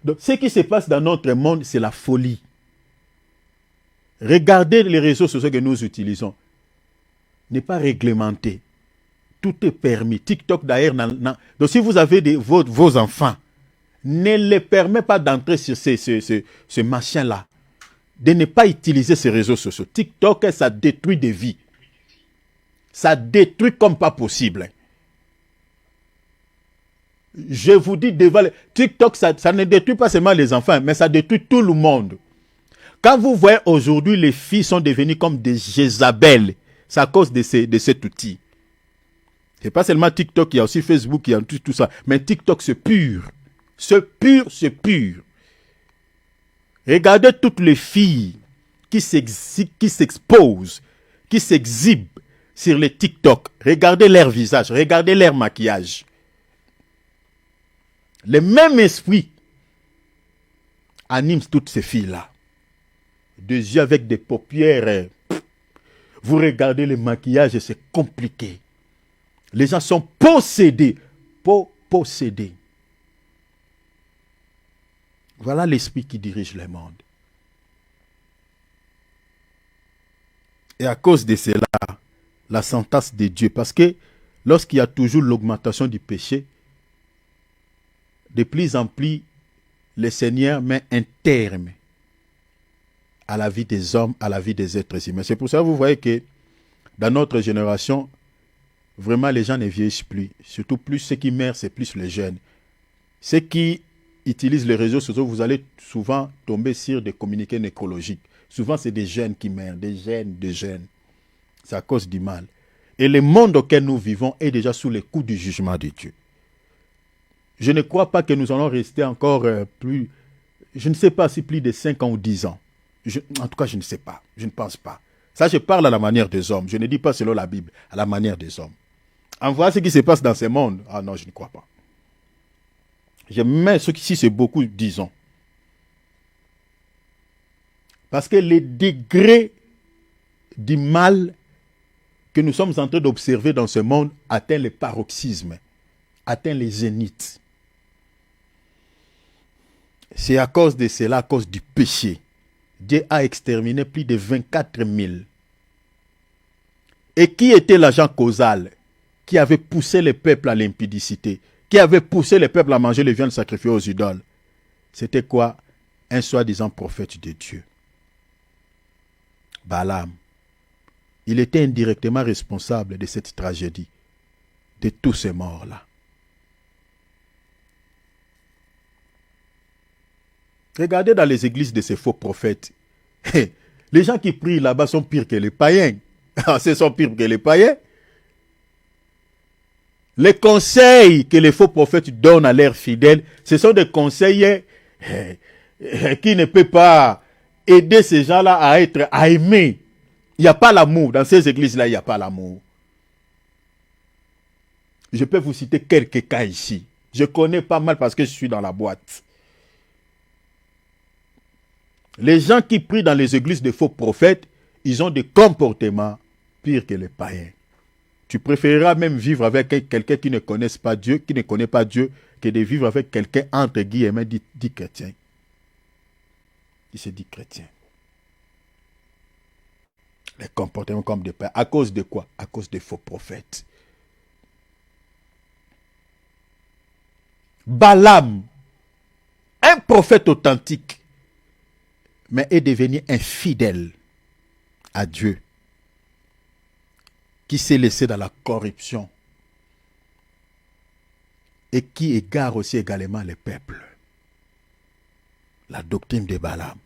Donc, ce qui se passe dans notre monde, c'est la folie. Regardez les réseaux sociaux que nous utilisons. N'est pas réglementé. Tout est permis. TikTok d'ailleurs, donc si vous avez vos enfants, ne les permet pas d'entrer sur ce machin-là. De ne pas utiliser ces réseaux sociaux. TikTok, ça détruit des vies. Ça détruit comme pas possible. Je vous dis, TikTok, ça ne détruit pas seulement les enfants, mais ça détruit tout le monde. Quand vous voyez aujourd'hui, les filles sont devenues comme des Jézabel, c'est à cause de cet outil. C'est pas seulement TikTok, il y a aussi Facebook, il y a tout ça. Mais TikTok, c'est pur. C'est pur, c'est pur. Regardez toutes les filles qui s'exposent, qui s'exhibent sur les TikTok. Regardez leur visage, regardez leur maquillage. Le même esprit anime toutes ces filles-là. Des yeux avec des paupières. Vous regardez le maquillage et c'est compliqué. Les gens sont possédés. Possédés. Voilà l'esprit qui dirige le monde. Et à cause de cela, la sentence de Dieu, parce que lorsqu'il y a toujours l'augmentation du péché, de plus en plus, le Seigneur met un terme à la vie des hommes, à la vie des êtres humains. C'est pour ça que vous voyez que dans notre génération, vraiment les gens ne vieillissent plus. Surtout plus ceux qui meurent, c'est plus les jeunes. Ceux qui utilisent les réseaux sociaux, vous allez souvent tomber sur des communiqués nécrologiques. Souvent, c'est des jeunes qui meurent, des jeunes. C'est à cause du mal. Et le monde auquel nous vivons est déjà sous les coups du jugement de Dieu. Je ne crois pas que nous allons rester encore plus, je ne sais pas si plus de 5 ans ou 10 ans. En tout cas, je ne sais pas. Je ne pense pas. Ça, je parle à la manière des hommes. Je ne dis pas selon la Bible, à la manière des hommes. En voyant ce qui se passe dans ce monde, ah non, je ne crois pas. Je mets ce qui ici, c'est beaucoup, disons. Parce que les degrés du mal que nous sommes en train d'observer dans ce monde atteint le paroxysme, atteint les zéniths. C'est à cause de cela, à cause du péché. Dieu a exterminé plus de 24 000. Et qui était l'agent causal qui avait poussé le peuple à l'impudicité, qui avait poussé le peuple à manger les viandes sacrifiées aux idoles? C'était quoi? Un soi-disant prophète de Dieu. Balaam. Il était indirectement responsable de cette tragédie, de tous ces morts-là. Regardez dans les églises de ces faux prophètes. Les gens qui prient là-bas sont pires que les païens. Ce sont pires que les païens. Les conseils que les faux prophètes donnent à leurs fidèles, ce sont des conseils qui ne peuvent pas aider ces gens-là à aimer. Il n'y a pas l'amour. Dans ces églises-là, il n'y a pas l'amour. Je peux vous citer quelques cas ici. Je connais pas mal parce que je suis dans la boîte. Les gens qui prient dans les églises de faux prophètes, ils ont des comportements pires que les païens. Tu préféreras même vivre avec quelqu'un qui ne connaît pas Dieu, que de vivre avec quelqu'un entre guillemets dit chrétien. Il se dit chrétien. Les comportements comme des païens. À cause de quoi? À cause des faux prophètes. Balaam, un prophète authentique, mais est devenu infidèle à Dieu, qui s'est laissé dans la corruption et qui égare aussi également les peuples. La doctrine de Balaam.